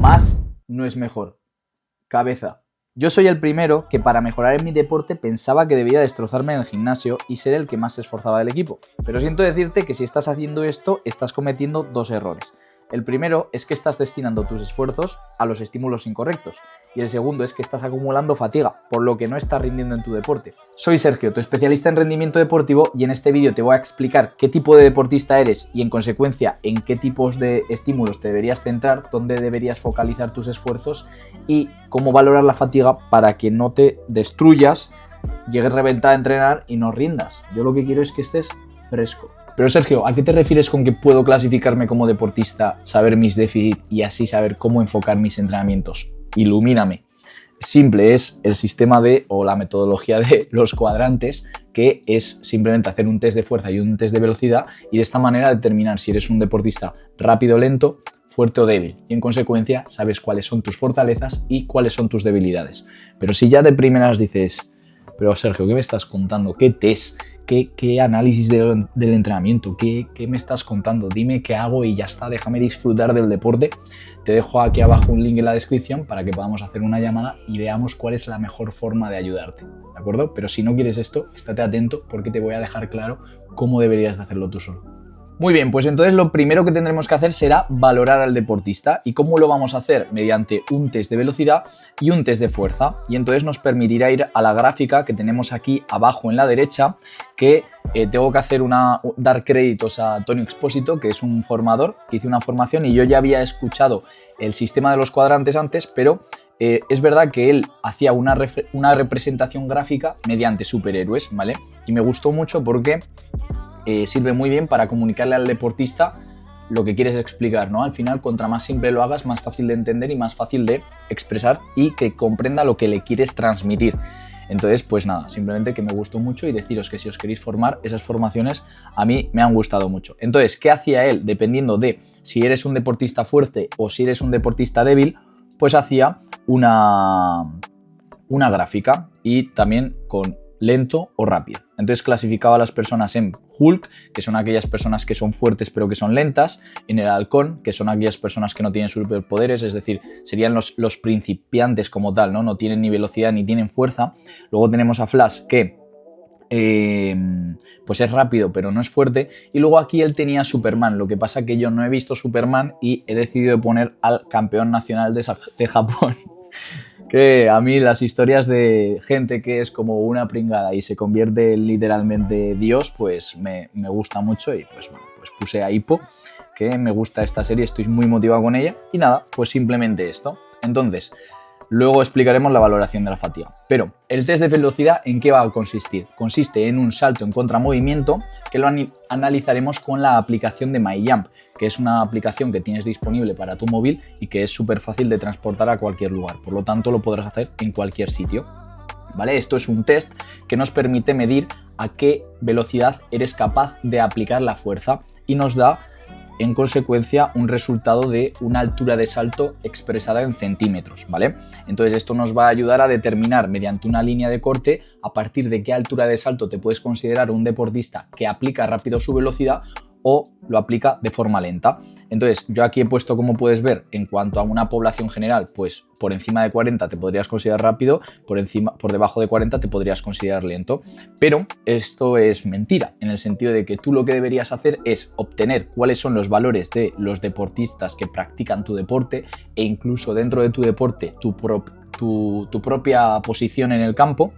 Más no es mejor. Cabeza. Yo soy el primero que para mejorar en mi deporte pensaba que debía destrozarme en el gimnasio y ser el que más se esforzaba del equipo. Pero siento decirte que si estás haciendo esto, estás cometiendo dos errores. El primero es que estás destinando tus esfuerzos a los estímulos incorrectos. Y el segundo es que estás acumulando fatiga, por lo que no estás rindiendo en tu deporte. Soy Sergio, tu especialista en rendimiento deportivo, y en este vídeo te voy a explicar qué tipo de deportista eres y en consecuencia en qué tipos de estímulos te deberías centrar, dónde deberías focalizar tus esfuerzos y cómo valorar la fatiga para que no te destruyas, llegues reventada a entrenar y no rindas. Yo lo que quiero es que estés fresco. Pero Sergio, ¿a qué te refieres con que puedo clasificarme como deportista, saber mis déficits y así saber cómo enfocar mis entrenamientos? Ilumíname. Simple, es el sistema o la metodología de los cuadrantes, que es simplemente hacer un test de fuerza y un test de velocidad y de esta manera determinar si eres un deportista rápido o lento, fuerte o débil, y en consecuencia sabes cuáles son tus fortalezas y cuáles son tus debilidades. Pero si ya de primeras dices, pero Sergio, ¿qué me estás contando? ¿Qué test? ¿Qué análisis del entrenamiento? ¿Qué me estás contando? Dime qué hago y ya está, déjame disfrutar del deporte. Te dejo aquí abajo un link en la descripción para que podamos hacer una llamada y veamos cuál es la mejor forma de ayudarte, ¿de acuerdo? Pero si no quieres esto, estate atento porque te voy a dejar claro cómo deberías de hacerlo tú solo. Muy bien, pues entonces lo primero que tendremos que hacer será valorar al deportista. ¿Y cómo lo vamos a hacer? Mediante un test de velocidad y un test de fuerza. Y entonces nos permitirá ir a la gráfica que tenemos aquí abajo en la derecha, que tengo que dar créditos a Antonio Expósito, que es un formador, que hice una formación y yo ya había escuchado el sistema de los cuadrantes antes, pero es verdad que él hacía una representación gráfica mediante superhéroes, ¿vale? Y me gustó mucho porque sirve muy bien para comunicarle al deportista lo que quieres explicar, ¿no? Al final, contra más simple lo hagas, más fácil de entender y más fácil de expresar y que comprenda lo que le quieres transmitir. Entonces, pues nada, simplemente que me gustó mucho y deciros que si os queréis formar, esas formaciones a mí me han gustado mucho. Entonces, ¿qué hacía él? Dependiendo de si eres un deportista fuerte o si eres un deportista débil, pues hacía una gráfica y también con lento o rápido. Entonces clasificaba a las personas en Hulk, que son aquellas personas que son fuertes pero que son lentas, en el halcón, que son aquellas personas que no tienen superpoderes, es decir, serían los principiantes como tal, ¿no? No tienen ni velocidad ni tienen fuerza. Luego tenemos a Flash, que pues es rápido pero no es fuerte, y luego aquí él tenía Superman. Lo que pasa que yo no he visto Superman y he decidido poner al campeón nacional de Japón. Que a mí las historias de gente que es como una pringada y se convierte en literalmente Dios, pues me gusta mucho y pues bueno, pues puse a Hippo, que me gusta esta serie, estoy muy motivado con ella y nada, pues simplemente esto. Entonces, luego explicaremos la valoración de la fatiga. Pero el test de velocidad, ¿en qué va a consistir? Consiste en un salto en contramovimiento que lo analizaremos con la aplicación de MyJump, que es una aplicación que tienes disponible para tu móvil y que es súper fácil de transportar a cualquier lugar. Por lo tanto, lo podrás hacer en cualquier sitio, ¿vale? Esto es un test que nos permite medir a qué velocidad eres capaz de aplicar la fuerza y nos da en consecuencia un resultado de una altura de salto expresada en centímetros, ¿vale? Entonces esto nos va a ayudar a determinar mediante una línea de corte a partir de qué altura de salto te puedes considerar un deportista que aplica rápido su velocidad o lo aplica de forma lenta. Entonces yo aquí he puesto, como puedes ver, en cuanto a una población general, pues por encima de 40 te podrías considerar rápido, por debajo de 40 te podrías considerar lento, pero esto es mentira, en el sentido de que tú lo que deberías hacer es obtener cuáles son los valores de los deportistas que practican tu deporte e incluso dentro de tu deporte tu propia posición en el campo,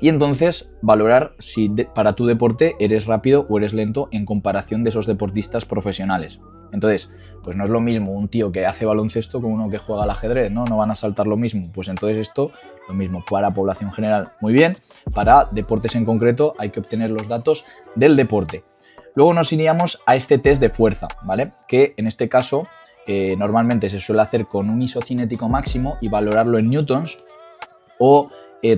y entonces valorar si para tu deporte eres rápido o eres lento en comparación de esos deportistas profesionales. Entonces, pues no es lo mismo un tío que hace baloncesto con uno que juega al ajedrez, ¿no? No van a saltar lo mismo. Pues entonces esto, lo mismo para población general, muy bien. Para deportes en concreto hay que obtener los datos del deporte. Luego nos iríamos a este test de fuerza, ¿vale? Que en este caso normalmente se suele hacer con un isocinético máximo y valorarlo en newtons, o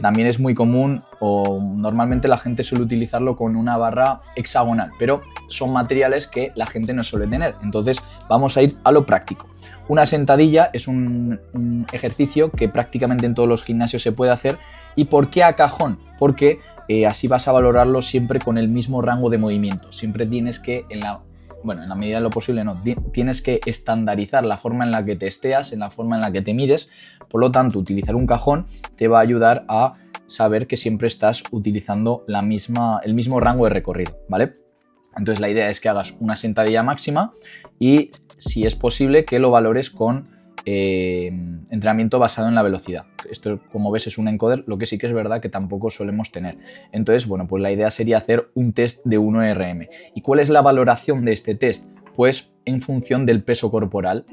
también es muy común o normalmente la gente suele utilizarlo con una barra hexagonal, pero son materiales que la gente no suele tener. Entonces vamos a ir a lo práctico. Una sentadilla es un ejercicio que prácticamente en todos los gimnasios se puede hacer. ¿Y por qué a cajón? Porque así vas a valorarlo siempre con el mismo rango de movimiento. Siempre tienes que en la bueno, en la medida de lo posible no, tienes que estandarizar la forma en la que testeas, en la forma en la que te mides. Por lo tanto, utilizar un cajón te va a ayudar a saber que siempre estás utilizando el mismo rango de recorrido, ¿vale? Entonces la idea es que hagas una sentadilla máxima y, si es posible, que lo valores con entrenamiento basado en la velocidad. Esto, como ves, es un encoder, lo que sí que es verdad que tampoco solemos tener. Entonces, bueno, pues la idea sería hacer un test de 1RM. ¿Y cuál es la valoración de este test? Pues en función del peso corporal,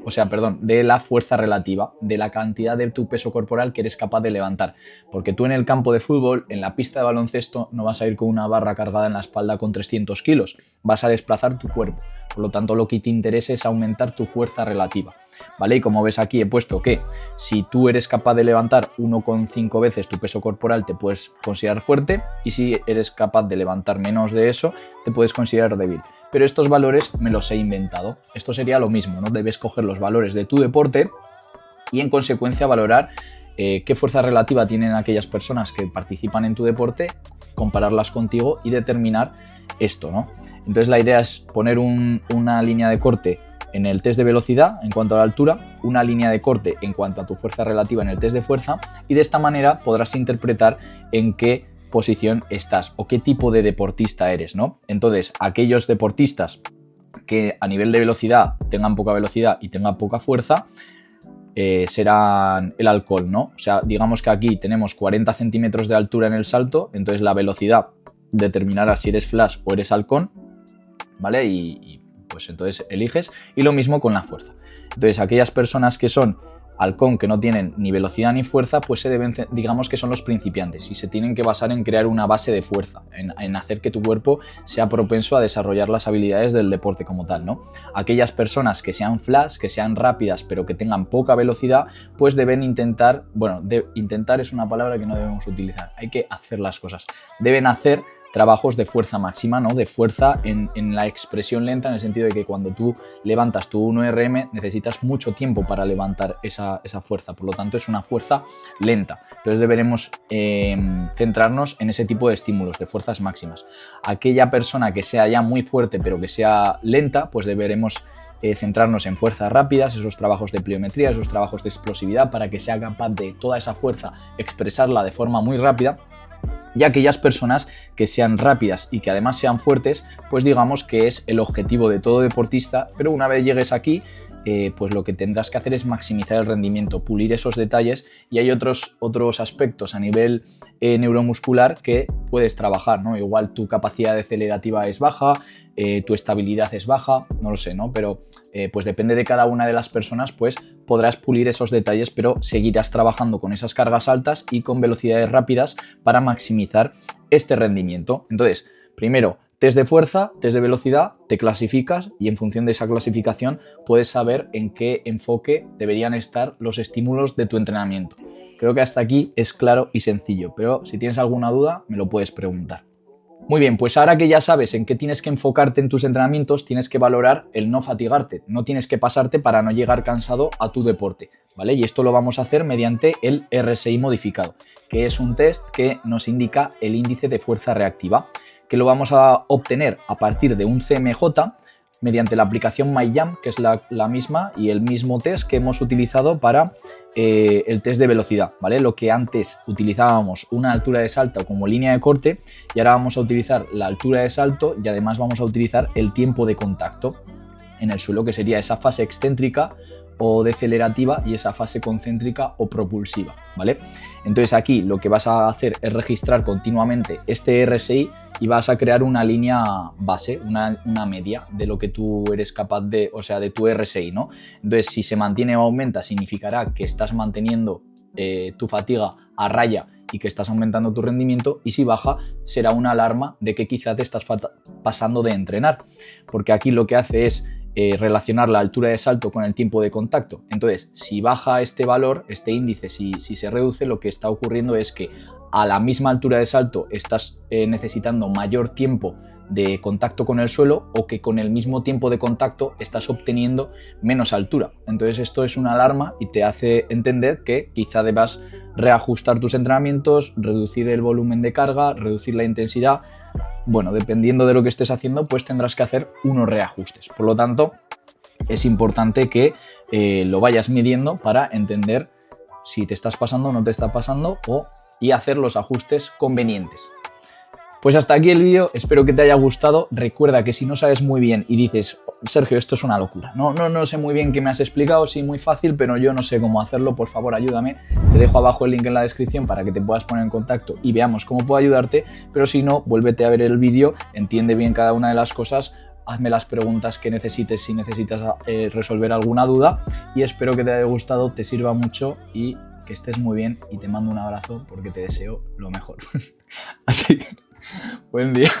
de la fuerza relativa, de la cantidad de tu peso corporal que eres capaz de levantar. Porque tú en el campo de fútbol, en la pista de baloncesto, no vas a ir con una barra cargada en la espalda con 300 kilos, vas a desplazar tu cuerpo. Por lo tanto, lo que te interesa es aumentar tu fuerza relativa, ¿vale? Y como ves aquí he puesto que si tú eres capaz de levantar 1,5 veces tu peso corporal te puedes considerar fuerte, y si eres capaz de levantar menos de eso te puedes considerar débil. Pero estos valores me los he inventado. Esto sería lo mismo, ¿no? Debes coger los valores de tu deporte y en consecuencia valorar qué fuerza relativa tienen aquellas personas que participan en tu deporte, compararlas contigo y determinar esto, ¿no? Entonces la idea es poner una línea de corte en el test de velocidad en cuanto a la altura, una línea de corte en cuanto a tu fuerza relativa en el test de fuerza, y de esta manera podrás interpretar en qué posición estás o qué tipo de deportista eres, ¿no? Entonces, aquellos deportistas que a nivel de velocidad tengan poca velocidad y tengan poca fuerza, serán el halcón, ¿no? O sea, digamos que aquí tenemos 40 centímetros de altura en el salto, entonces la velocidad determinará si eres flash o eres halcón, ¿vale? Y pues entonces eliges, y lo mismo con la fuerza. Entonces, aquellas personas que son halcón, que no tienen ni velocidad ni fuerza, pues digamos que son los principiantes y se tienen que basar en crear una base de fuerza, en hacer que tu cuerpo sea propenso a desarrollar las habilidades del deporte como tal, ¿no? Aquellas personas que sean flash, que sean rápidas pero que tengan poca velocidad, pues deben intentar, intentar es una palabra que no debemos utilizar, hay que hacer las cosas, deben hacer trabajos de fuerza máxima, ¿no? De fuerza en la expresión lenta, en el sentido de que cuando tú levantas tu 1RM necesitas mucho tiempo para levantar esa fuerza, por lo tanto es una fuerza lenta. Entonces deberemos centrarnos en ese tipo de estímulos, de fuerzas máximas. Aquella persona que sea ya muy fuerte pero que sea lenta, pues deberemos centrarnos en fuerzas rápidas, esos trabajos de pliometría, esos trabajos de explosividad, para que sea capaz de toda esa fuerza expresarla de forma muy rápida. Y aquellas personas que sean rápidas y que además sean fuertes, pues digamos que es el objetivo de todo deportista, pero una vez llegues aquí, pues lo que tendrás que hacer es maximizar el rendimiento, pulir esos detalles, y hay otros aspectos a nivel neuromuscular que puedes trabajar, ¿no? Igual tu capacidad acelerativa es baja, tu estabilidad es baja, no lo sé, ¿no? Pero pues depende de cada una de las personas, pues podrás pulir esos detalles, pero seguirás trabajando con esas cargas altas y con velocidades rápidas para maximizar este rendimiento. Entonces, primero, test de fuerza, test de velocidad, te clasificas y en función de esa clasificación puedes saber en qué enfoque deberían estar los estímulos de tu entrenamiento. Creo que hasta aquí es claro y sencillo, pero si tienes alguna duda me lo puedes preguntar. Muy bien, pues ahora que ya sabes en qué tienes que enfocarte en tus entrenamientos, tienes que valorar el no fatigarte, no tienes que pasarte para no llegar cansado a tu deporte, ¿vale? Y esto lo vamos a hacer mediante el RSI modificado, que es un test que nos indica el índice de fuerza reactiva, que lo vamos a obtener a partir de un CMJ mediante la aplicación MyJump, que es la misma y el mismo test que hemos utilizado para el test de velocidad, ¿vale? Lo que antes utilizábamos una altura de salto como línea de corte, y ahora vamos a utilizar la altura de salto y además vamos a utilizar el tiempo de contacto en el suelo, que sería esa fase excéntrica o decelerativa y esa fase concéntrica o propulsiva, ¿vale? Entonces aquí lo que vas a hacer es registrar continuamente este RSI y vas a crear una línea base, una media de lo que tú eres capaz de, o sea, de tu RSI, ¿no? Entonces, si se mantiene o aumenta, significará que estás manteniendo tu fatiga a raya y que estás aumentando tu rendimiento, y si baja, será una alarma de que quizá te estás pasando de entrenar, porque aquí lo que hace es relacionar la altura de salto con el tiempo de contacto. Entonces, si baja este valor, este índice, si se reduce, lo que está ocurriendo es que a la misma altura de salto estás necesitando mayor tiempo de contacto con el suelo, o que con el mismo tiempo de contacto estás obteniendo menos altura. Entonces esto es una alarma y te hace entender que quizá debas reajustar tus entrenamientos, reducir el volumen de carga, reducir la intensidad, bueno, dependiendo de lo que estés haciendo, pues tendrás que hacer unos reajustes. Por lo tanto, es importante que lo vayas midiendo para entender si te estás pasando o no te está pasando y hacer los ajustes convenientes. Pues hasta aquí el vídeo, espero que te haya gustado. Recuerda que si no sabes muy bien y dices, Sergio, esto es una locura, no sé muy bien qué me has explicado, sí, muy fácil, pero yo no sé cómo hacerlo, por favor ayúdame. Te dejo abajo el link en la descripción para que te puedas poner en contacto y veamos cómo puedo ayudarte, pero si no, vuélvete a ver el vídeo, entiende bien cada una de las cosas, hazme las preguntas que necesites si necesitas resolver alguna duda y espero que te haya gustado, te sirva mucho y que estés muy bien y te mando un abrazo porque te deseo lo mejor. Así que, buen día.